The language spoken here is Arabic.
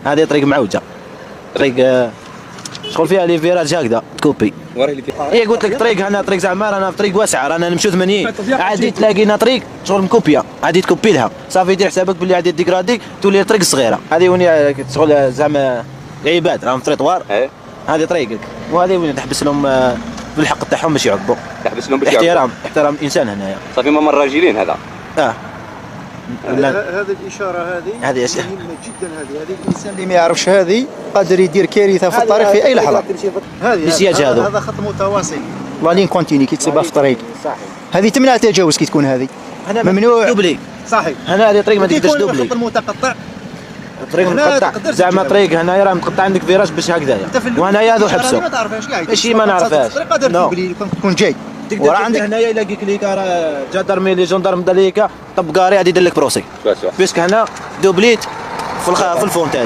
هذه طريق معوجه، طريق شغل فيها لي فيراج هكذا كوبي. اي قلت لك طريق هنا طريق زعما رانا في طريق واسعه، رانا نمشيو 80 عادي تلاقينا طريق شغل مكوبيه، عادي تكوبي لها صافي دير حسابك باللي عادي ديكرادي تولي الطريق صغيره. هذه وين شغل زعما العباد راهم في تريطوار، هذه طريقك وهذه وين تحبس لهم بالحق تاعهم باش يعقبوا، تحبس لهم باش احترام الانسان هنايا. صافي ما من راجلين هذا. هذه الاشاره هذه مهمه جدا. هذه الانسان اللي ما يعرفش هذه قادر يدير كارثه في الطريق في اي لحظه. هذا خط متواصل لا لين كونتيني كي تسيبها في الطريق صحيح. هذه تمنع التجاوز كي تكون هذه ممنوع دوبلي صحيح. هنا هذه طريق ما تقدرش دوبلي. الخط المتقطع طريق مقطع زعما طريق هنايا راه مقطع عندك فيراج باش هكذايا، وهنايا هذو حبسوا ما تعرفهاش كاع ماشي ما نعرفهاش. قادر دوبلي تكون جاي ورا عندك هنايا يلاقيك ليكا راه جدرمي لي جندرم داليكا طب كاري غادي يدير لك بروسي باسكو هنا دوبليت في الفون تاعي.